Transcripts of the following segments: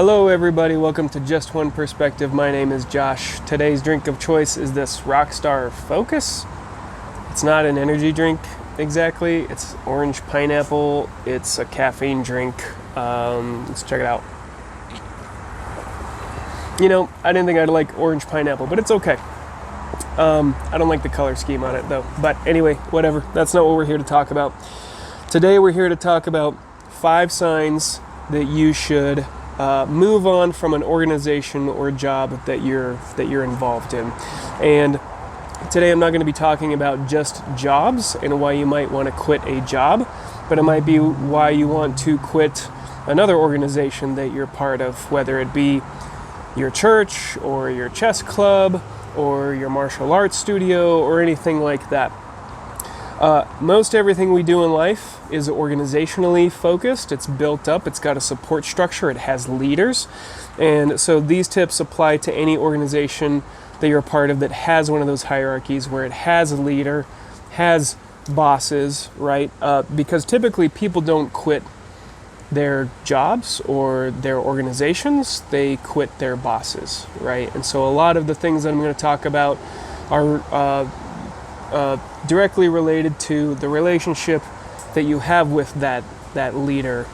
Hello everybody, welcome to Just One Perspective. My name is Josh. Today's drink of choice is this Rockstar Focus. It's not an energy drink exactly, it's orange pineapple. It's a caffeine drink. Let's check it out. You know, I didn't think I'd like orange pineapple, but it's okay. I don't like the color scheme on it though. But anyway, whatever. That's not what we're here to talk about. Today we're here to talk about 5 signs that you should move on from an organization or job that you're involved in. And today I'm not going to be talking about just jobs and why you might want to quit a job, but it might be why you want to quit another organization that you're part of, whether it be your church or your chess club or your martial arts studio or anything like that. Most everything we do in life is organizationally focused. It's built up, it's got a support structure, it has leaders. And so these tips apply to any organization that you're a part of that has one of those hierarchies where it has a leader, has bosses, right? Because typically people don't quit their jobs or their organizations, they quit their bosses, right? And so a lot of the things that I'm going to talk about are directly related to the relationship that you have with that leader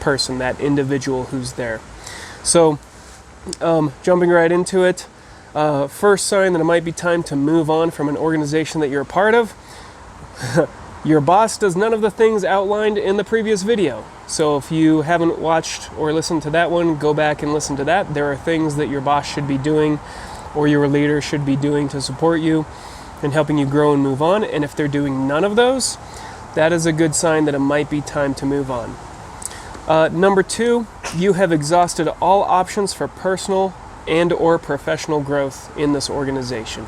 person, that individual who's there. So jumping right into it, first sign that it might be time to move on from an organization that you're a part of. Your boss does none of the things outlined in the previous video. So if you haven't watched or listened to that one, go back and listen to that. There are things that your boss should be doing or your leader should be doing to support you and helping you grow and move on. And if they're doing none of those, that is a good sign that it might be time to move on. Number 2, you have exhausted all options for personal and or professional growth in this organization.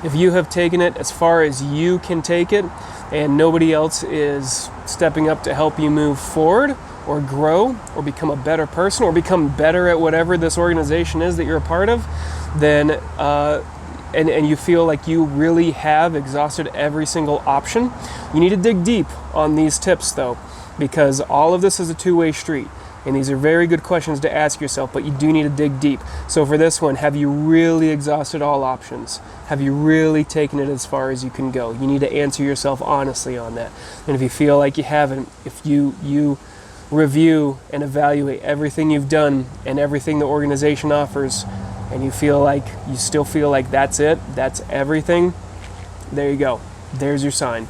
If you have taken it as far as you can take it and nobody else is stepping up to help you move forward or grow or become a better person or become better at whatever this organization is that you're a part of, then and you feel like you really have exhausted every single option, you need to dig deep on these tips though, because all of this is a two-way street. And these are very good questions to ask yourself, but you do need to dig deep. So for this one, have you really exhausted all options? Have you really taken it as far as you can go? You need to answer yourself honestly on that. And if you feel like you haven't, if you review and evaluate everything you've done and everything the organization offers, and you still feel like that's it, that's everything, there you go. There's your sign.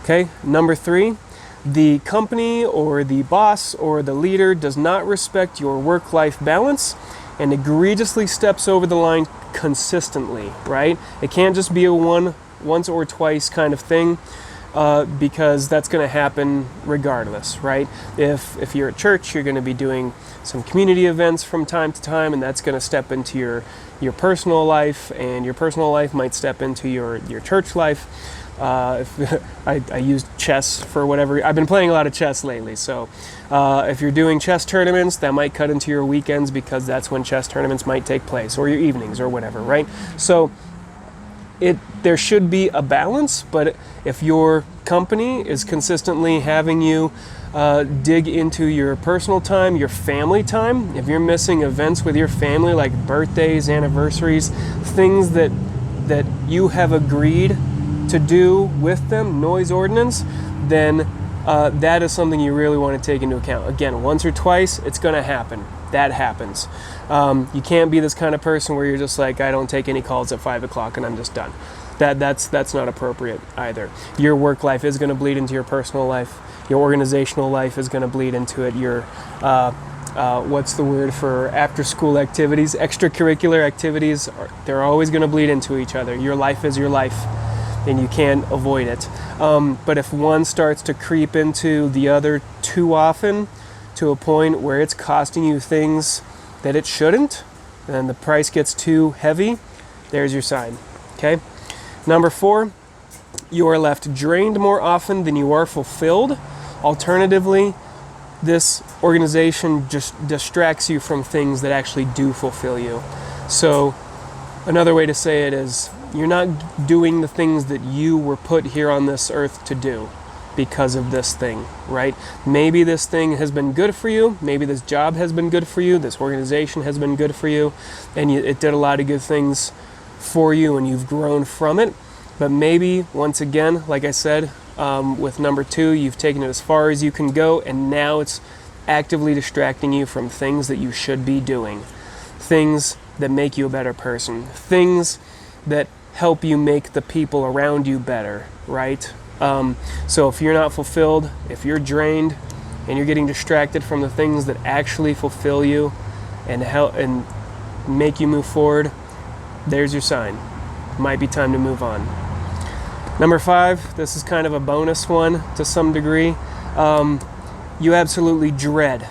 Okay, number 3. The company or the boss or the leader does not respect your work-life balance and egregiously steps over the line consistently, right? It can't just be a once or twice kind of thing, because that's going to happen regardless, right? If you're at church, you're going to be doing some community events from time to time, and that's going to step into your personal life, and your personal life might step into your church life. I used chess for whatever. I've been playing a lot of chess lately, so if you're doing chess tournaments, that might cut into your weekends because that's when chess tournaments might take place, or your evenings or whatever, right? So there should be a balance, but if your company is consistently having you dig into your personal time, your family time, if you're missing events with your family like birthdays, anniversaries, things that you have agreed to do with them, noise ordinance, then that is something you really want to take into account. Again, once or twice, it's going to happen. That happens. You can't be this kind of person where you're just like, I don't take any calls at 5 o'clock and I'm just done. That's not appropriate either. Your work life is going to bleed into your personal life. Your organizational life is going to bleed into it. Your what's the word for after school activities? Extracurricular activities, they're always going to bleed into each other. Your life is your life, and you can't avoid it. But if one starts to creep into the other too often, to a point where it's costing you things that it shouldn't, and the price gets too heavy, there's your sign. Okay? Number 4, you are left drained more often than you are fulfilled. Alternatively, this organization just distracts you from things that actually do fulfill you. So another way to say it is, you're not doing the things that you were put here on this earth to do. because of this thing, right? Maybe this thing has been good for you. Maybe this job has been good for you. This organization has been good for you, and it did a lot of good things for you, and you've grown from it. But maybe, once again, like I said, with number 2, you've taken it as far as you can go, and now it's actively distracting you from things that you should be doing, things that make you a better person, things that help you make the people around you better, right? So if you're not fulfilled, if you're drained, and you're getting distracted from the things that actually fulfill you and help and make you move forward, there's your sign. Might be time to move on. Number 5, this is kind of a bonus one to some degree. You absolutely dread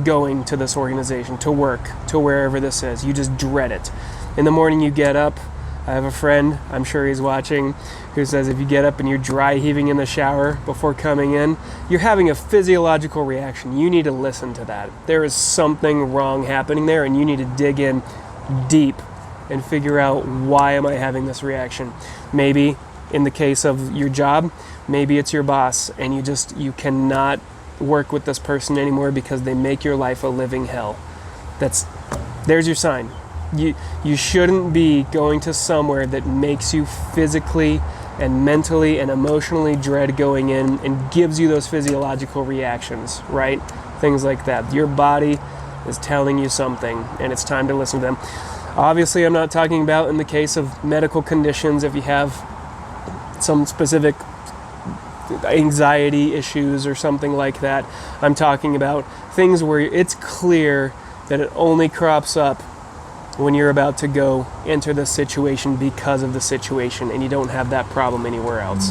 going to this organization, to work, to wherever this is. You just dread it. In the morning you get up. I have a friend, I'm sure he's watching, who says if you get up and you're dry heaving in the shower before coming in, you're having a physiological reaction. You need to listen to that. There is something wrong happening there, and you need to dig in deep and figure out, why am I having this reaction? Maybe in the case of your job, maybe it's your boss, and you cannot work with this person anymore because they make your life a living hell. There's your sign. You shouldn't be going to somewhere that makes you physically and mentally and emotionally dread going in and gives you those physiological reactions, right? Things like that. Your body is telling you something, and it's time to listen to them. Obviously, I'm not talking about in the case of medical conditions, if you have some specific anxiety issues or something like that. I'm talking about things where it's clear that it only crops up when you're about to go enter this situation because of the situation, and you don't have that problem anywhere else.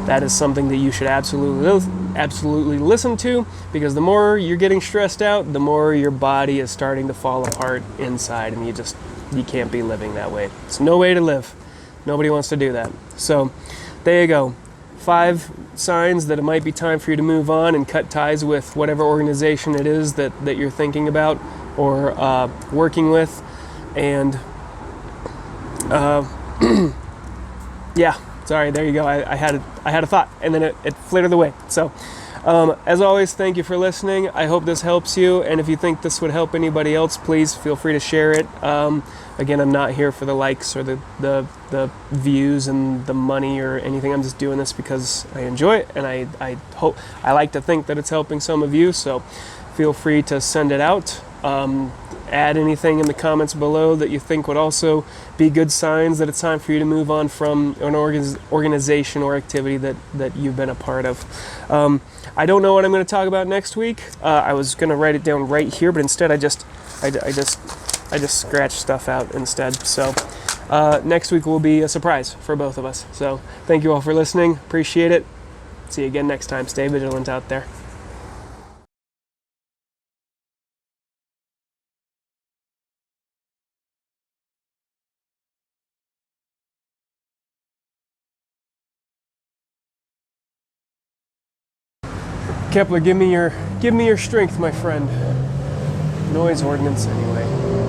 That is something that you should absolutely listen to, because the more you're getting stressed out, the more your body is starting to fall apart inside, and you can't be living that way. It's no way to live. Nobody wants to do that. So there you go. 5 signs that it might be time for you to move on and cut ties with whatever organization it is that you're thinking about or working with. And yeah, sorry, there you go. I had a thought, and then it flittered away. So as always, thank you for listening. I hope this helps you, and if you think this would help anybody else, please feel free to share it. Again, I'm not here for the likes or the views and the money or anything. I'm just doing this because I enjoy it, and I like to think that it's helping some of you. So feel free to send it out. Add anything in the comments below that you think would also be good signs that it's time for you to move on from an organization or activity that you've been a part of. I don't know what I'm going to talk about next week. I was going to write it down right here, but instead I just scratched stuff out instead. So next week will be a surprise for both of us. So thank you all for listening. Appreciate it. See you again next time. Stay vigilant out there. Kepler, give me your strength, my friend. Noise ordinance, anyway.